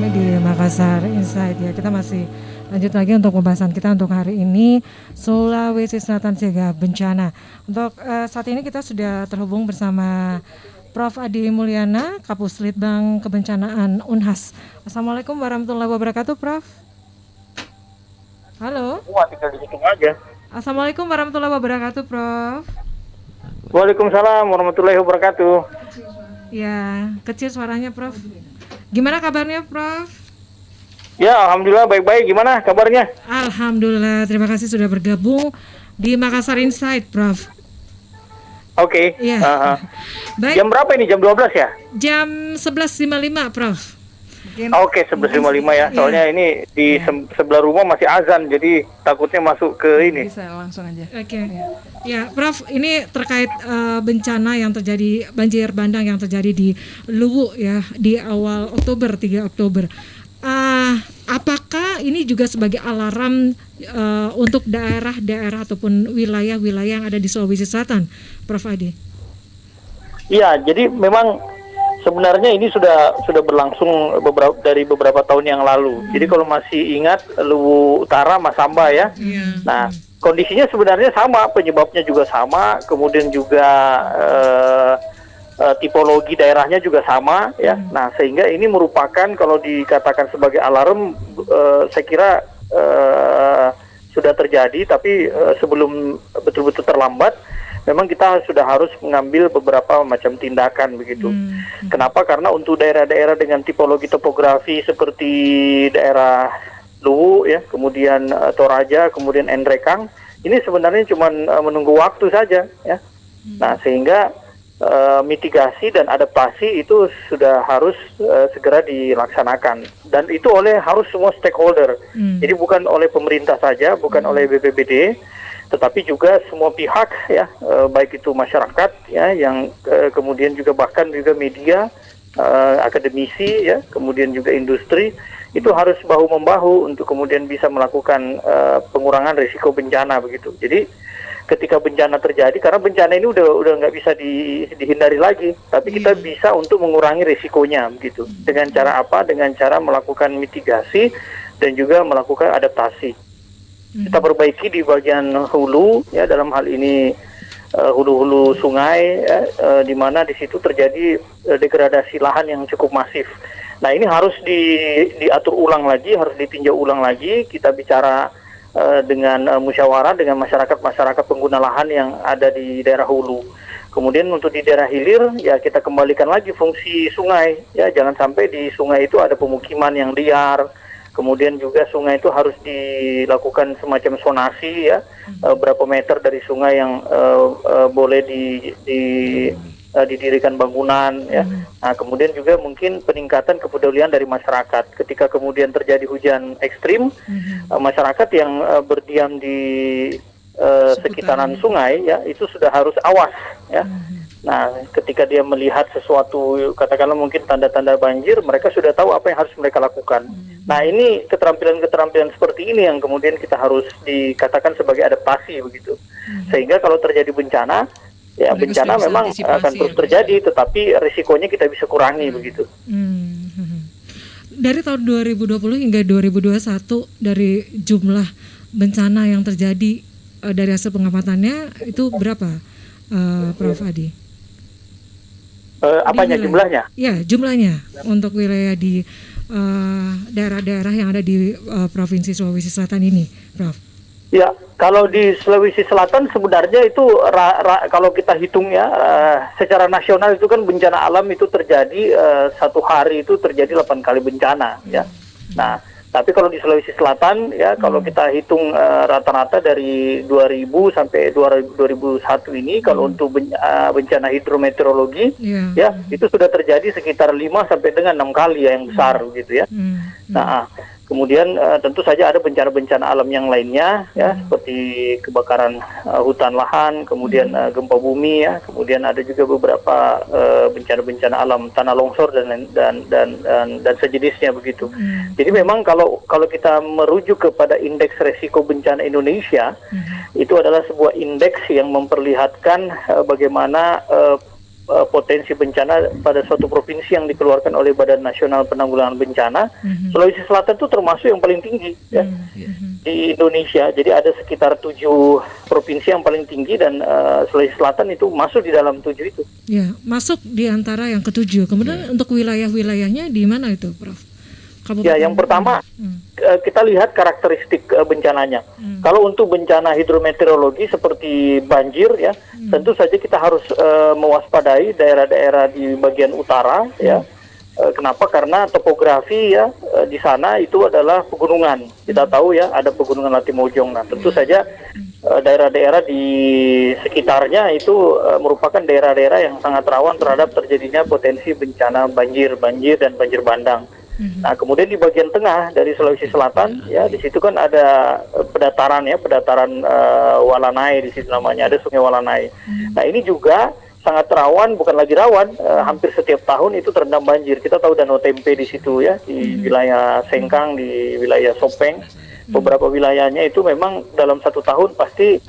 kami di Makassar Insight ya. Kita masih lanjut lagi untuk pembahasan kita untuk hari ini, Sulawesi Selatan siaga bencana. Untuk saat ini kita sudah terhubung bersama Prof. Adi Mulyana, Kapuslitbang Kebencanaan Unhas. Assalamualaikum warahmatullahi wabarakatuh, Prof. Halo. Wah, tinggal dihitung aja. Assalamualaikum warahmatullahi wabarakatuh, Prof. Waalaikumsalam warahmatullahi wabarakatuh. Ya, kecil suaranya, Prof. Gimana kabarnya, Prof? Ya, alhamdulillah baik-baik. Gimana kabarnya? Alhamdulillah, terima kasih sudah bergabung di Makassar Insight, Prof. Oke. Iya. Baik. Jam berapa ini? Jam 12 ya? Jam 11.55, Prof. Oke, 11.55 ya. Soalnya ini di sebelah rumah masih azan, jadi takutnya masuk ke ini. Bisa langsung aja. Oke. Ya, Prof, ini terkait bencana yang terjadi, banjir bandang yang terjadi di Luwu ya di awal Oktober, 3 Oktober. Apakah ini juga sebagai alarm untuk daerah-daerah ataupun wilayah-wilayah yang ada di Sulawesi Selatan, Prof. Adi? Iya, jadi memang sebenarnya ini sudah berlangsung dari beberapa tahun yang lalu. Jadi kalau masih ingat Luwu Utara, Masamba ya. Nah, kondisinya sebenarnya sama, penyebabnya juga sama, kemudian juga tipologi daerahnya juga sama ya. Nah, sehingga ini merupakan kalau dikatakan sebagai alarm, saya kira sudah terjadi, tapi sebelum betul-betul terlambat, memang kita sudah harus mengambil beberapa macam tindakan begitu. Kenapa? Karena untuk daerah-daerah dengan tipologi topografi seperti daerah Luwu ya, kemudian Toraja, kemudian Endrekang, ini sebenarnya cuma menunggu waktu saja ya. Nah, sehingga mitigasi dan adaptasi itu sudah harus segera dilaksanakan, dan itu harus semua stakeholder. Jadi bukan oleh pemerintah saja, bukan oleh BPBD, tetapi juga semua pihak ya, baik itu masyarakat ya, yang kemudian juga bahkan juga media, akademisi ya, kemudian juga industri, itu harus bahu-membahu untuk kemudian bisa melakukan pengurangan risiko bencana begitu. Jadi ketika bencana terjadi, karena bencana ini udah nggak bisa dihindari lagi, tapi kita bisa untuk mengurangi risikonya begitu. Dengan cara apa? Dengan cara melakukan mitigasi dan juga melakukan adaptasi. Kita perbaiki di bagian hulu ya, dalam hal ini hulu-hulu sungai ya, di mana di situ terjadi degradasi lahan yang cukup masif. Nah, ini harus diatur ulang lagi, harus ditinjau ulang lagi. Kita bicara dengan musyawarah dengan masyarakat pengguna lahan yang ada di daerah hulu. Kemudian untuk di daerah hilir ya, kita kembalikan lagi fungsi sungai ya, jangan sampai di sungai itu ada pemukiman yang liar. Kemudian juga sungai itu harus dilakukan semacam sonasi ya, berapa meter dari sungai yang boleh didirikan bangunan ya. Nah, kemudian juga mungkin peningkatan kepedulian dari masyarakat. Ketika kemudian terjadi hujan ekstrim, masyarakat yang berdiam di sekitaran sungai ya, itu sudah harus awas ya. Nah, ketika dia melihat sesuatu, katakanlah mungkin tanda-tanda banjir, mereka sudah tahu apa yang harus mereka lakukan. Nah, ini keterampilan-keterampilan seperti ini yang kemudian kita harus dikatakan sebagai adaptasi begitu. Sehingga kalau terjadi bencana, ya mereka bencana memang akan terus terjadi, tetapi risikonya kita bisa kurangi begitu. Dari tahun 2020 hingga 2021, dari jumlah bencana yang terjadi dari hasil pengamatannya itu berapa, Prof. Adi? Apanya jumlahnya? Ya, jumlahnya untuk wilayah di daerah-daerah yang ada di Provinsi Sulawesi Selatan ini, Prof. Ya, kalau di Sulawesi Selatan sebenarnya itu kalau kita hitung ya, secara nasional itu kan bencana alam itu terjadi satu hari itu terjadi 8 kali bencana ya. Nah, tapi kalau di Sulawesi Selatan ya, kalau kita hitung rata-rata dari 2000 sampai 2001 ini, kalau untuk bencana hidrometeorologi ya, itu sudah terjadi sekitar 5 sampai dengan 6 kali ya, yang besar gitu ya. Nah, kemudian tentu saja ada bencana-bencana alam yang lainnya ya, seperti kebakaran hutan lahan, kemudian gempa bumi ya, kemudian ada juga beberapa bencana-bencana alam tanah longsor dan sejenisnya begitu. Jadi memang kalau kita merujuk kepada indeks resiko bencana Indonesia, itu adalah sebuah indeks yang memperlihatkan bagaimana potensi bencana pada suatu provinsi yang dikeluarkan oleh Badan Nasional Penanggulangan Bencana, Sulawesi Selatan itu termasuk yang paling tinggi ya di Indonesia. Jadi ada sekitar 7 provinsi yang paling tinggi dan Sulawesi Selatan itu masuk di dalam 7 itu. Ya, masuk di antara yang ke-7. Kemudian untuk wilayah-wilayahnya di mana itu, Prof? Ya, yang pertama kita lihat karakteristik bencananya. Kalau untuk bencana hidrometeorologi seperti banjir ya, tentu saja kita harus mewaspadai daerah-daerah di bagian utara ya. Kenapa? Karena topografi ya di sana itu adalah pegunungan. Kita tahu ya ada pegunungan Latimojong. Nah, tentu saja daerah-daerah di sekitarnya itu merupakan daerah-daerah yang sangat rawan terhadap terjadinya potensi bencana banjir dan banjir bandang. Nah, kemudian di bagian tengah dari Sulawesi Selatan, ya di situ kan ada pedataran Walanai, di situ namanya ada Sungai Walanai. Nah, ini juga sangat rawan, bukan lagi rawan, hampir setiap tahun itu terendam banjir. Kita tahu Danau Tempe di situ ya, di wilayah Sengkang, di wilayah Sopeng. Beberapa wilayahnya itu memang dalam 1 tahun pasti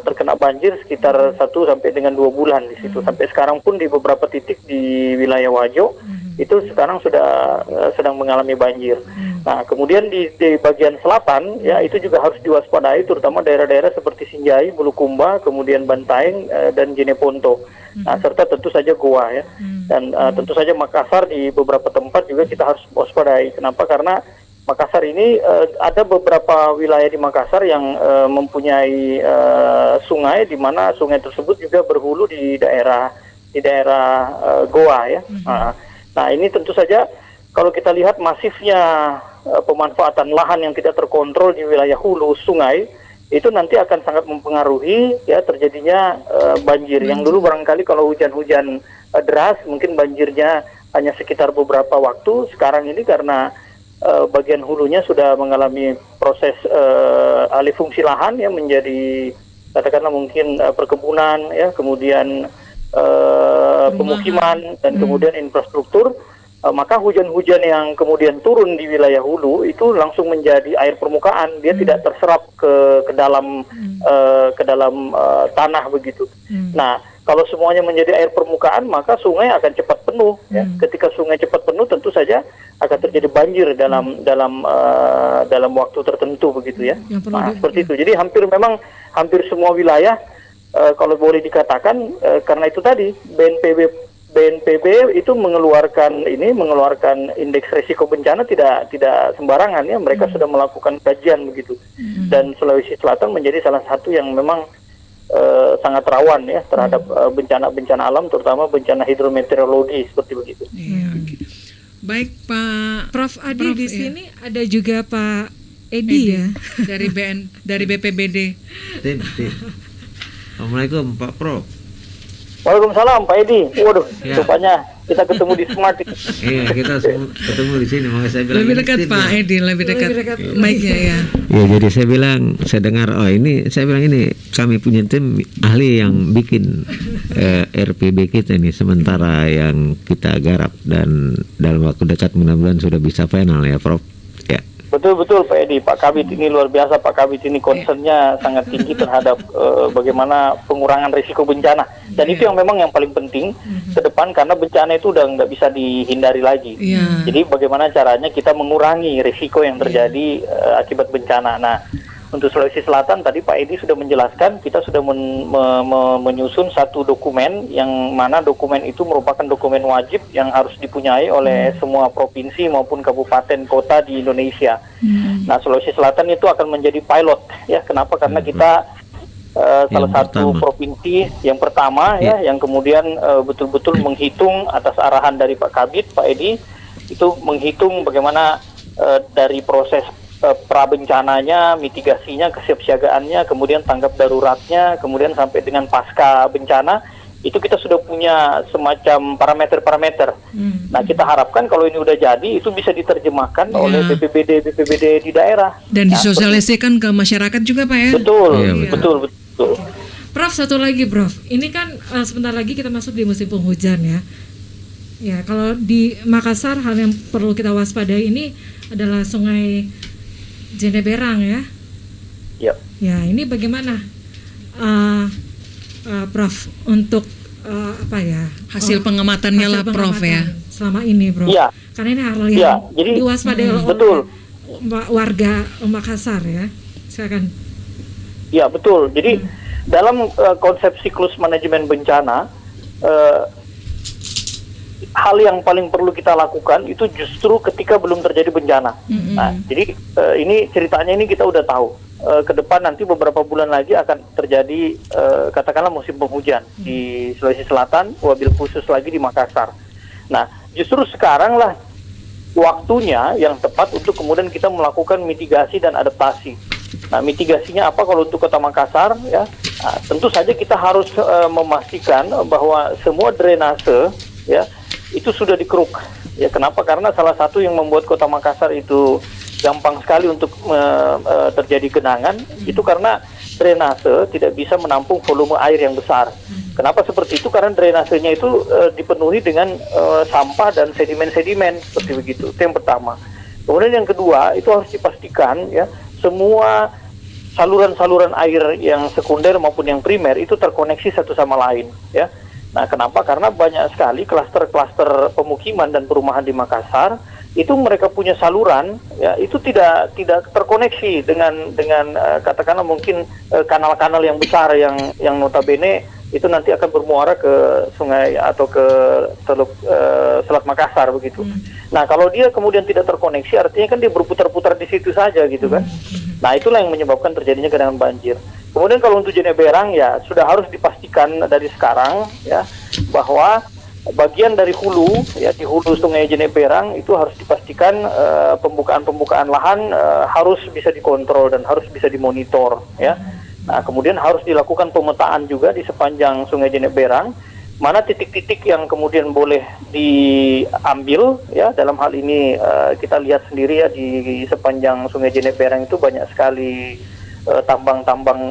terkena banjir sekitar 1 sampai dengan 2 bulan di situ. Sampai sekarang pun di beberapa titik di wilayah Wajo itu sekarang sudah sedang mengalami banjir. Nah, kemudian di bagian selatan ya itu juga harus diwaspadai, terutama daerah-daerah seperti Sinjai, Bulukumba, kemudian Bantaeng dan Jeneponto. Nah, serta tentu saja Goa ya. Dan tentu saja Makassar di beberapa tempat juga kita harus waspadai. Kenapa? Karena Makassar ini ada beberapa wilayah di Makassar yang mempunyai sungai, di mana sungai tersebut juga berhulu di daerah Goa ya. Nah, ini tentu saja kalau kita lihat masifnya pemanfaatan lahan yang tidak terkontrol di wilayah hulu sungai, itu nanti akan sangat mempengaruhi ya terjadinya banjir. Yang dulu barangkali kalau hujan-hujan deras mungkin banjirnya hanya sekitar beberapa waktu. Sekarang ini karena bagian hulunya sudah mengalami proses alih fungsi lahan ya menjadi katakanlah mungkin perkebunan ya, kemudian pemukiman dan kemudian infrastruktur, maka hujan-hujan yang kemudian turun di wilayah hulu itu langsung menjadi air permukaan, dia tidak terserap ke dalam tanah begitu. Nah, kalau semuanya menjadi air permukaan maka sungai akan cepat penuh ya. Ketika sungai cepat penuh tentu saja akan terjadi banjir dalam waktu tertentu begitu ya. Nah, seperti itu. Jadi hampir semua wilayah kalau boleh dikatakan karena itu tadi BNPB itu mengeluarkan indeks risiko bencana tidak sembarangan ya, mereka sudah melakukan kajian begitu. Dan Sulawesi Selatan menjadi salah satu yang memang sangat rawan ya terhadap bencana-bencana alam, terutama bencana hidrometeorologi seperti begitu. Baik Pak Prof Adi di sini ada juga Pak Edi ya dari BPBD. Assalamualaikum Pak Prof. Waalaikumsalam Pak Edi. Waduh, rupanya kita ketemu di Smart. Iya, kita ketemu di sini. Makanya saya bilang lebih dekat Pak Edi, lebih dekat mic-nya ya. Ya, jadi saya dengar saya bilang ini kami punya tim ahli yang bikin RPB kita nih, sementara yang kita garap dan dalam waktu dekat mudah-mudahan sudah bisa final ya Prof. Ya. Betul Pak Edi, Pak Kabit ini luar biasa. Pak Kabit ini concernnya sangat tinggi terhadap bagaimana pengurangan risiko bencana. Dan itu yang memang yang paling penting ke depan, karena bencana itu udah nggak bisa dihindari lagi. Jadi bagaimana caranya kita mengurangi risiko yang terjadi akibat bencana. Nah, untuk Sulawesi Selatan tadi Pak Edi sudah menjelaskan, kita sudah menyusun satu dokumen yang mana dokumen itu merupakan dokumen wajib yang harus dipunyai oleh semua provinsi maupun kabupaten kota di Indonesia. Nah, Sulawesi Selatan itu akan menjadi pilot ya. Kenapa? Karena kita salah satu provinsi yang pertama ya yang kemudian betul-betul menghitung atas arahan dari Pak Kabit, Pak Edi itu menghitung bagaimana dari proses prabencananya, mitigasinya, kesiapsiagaannya, kemudian tanggap daruratnya, kemudian sampai dengan pasca bencana, itu kita sudah punya semacam parameter-parameter. Nah, kita harapkan kalau ini udah jadi, itu bisa diterjemahkan oleh BPBD di daerah. Dan disosialisasikan ke masyarakat juga Pak ya? Betul. Prof, satu lagi Prof, ini kan sebentar lagi kita masuk di musim penghujan ya. Ya, kalau di Makassar hal yang perlu kita waspadai ini adalah Sungai Jeneberang ya. Ya, ini bagaimana Prof untuk apa ya? Hasil pengamatannya lah, Prof, ya. Selama ini, Prof. Iya. Karena ini hal Iya, yang jadi diwaspadai oleh betul. warga Makassar ya. Silakan. Ya, betul. Jadi dalam konsep siklus manajemen bencana, hal yang paling perlu kita lakukan itu justru ketika belum terjadi bencana. Nah, jadi ini ceritanya ini kita udah tahu. Ke depan nanti beberapa bulan lagi akan terjadi katakanlah musim penghujan di Sulawesi Selatan, wabil khusus lagi di Makassar. Nah, justru sekarang lah waktunya yang tepat untuk kemudian kita melakukan mitigasi dan adaptasi. Nah, mitigasinya apa kalau untuk Kota Makassar ya? Nah, tentu saja kita harus memastikan bahwa semua drainase ya itu sudah dikeruk. Ya, kenapa? Karena salah satu yang membuat Kota Makassar itu gampang sekali untuk terjadi genangan itu karena drainase tidak bisa menampung volume air yang besar. Kenapa seperti itu? Karena drainasenya itu dipenuhi dengan sampah dan sedimen-sedimen seperti begitu. Itu yang pertama. Kemudian yang kedua itu harus dipastikan ya semua saluran-saluran air yang sekunder maupun yang primer itu terkoneksi satu sama lain ya. Nah, kenapa? Karena banyak sekali klaster-klaster pemukiman dan perumahan di Makassar itu mereka punya saluran ya itu tidak terkoneksi dengan katakanlah mungkin kanal-kanal yang besar yang notabene itu nanti akan bermuara ke sungai atau ke teluk Selat Makassar begitu. Nah, kalau dia kemudian tidak terkoneksi artinya kan dia berputar-putar di situ saja gitu kan. Nah, itulah yang menyebabkan terjadinya genangan banjir. Kemudian kalau untuk Jeneberang ya sudah harus dipastikan dari sekarang ya bahwa bagian dari hulu ya di hulu Sungai Jeneberang itu harus dipastikan pembukaan lahan harus bisa dikontrol dan harus bisa dimonitor ya. Nah, kemudian harus dilakukan pemetaan juga di sepanjang Sungai Jeneberang mana titik-titik yang kemudian boleh diambil ya. Dalam hal ini kita lihat sendiri ya di sepanjang Sungai Jeneberang itu banyak sekali tambang-tambang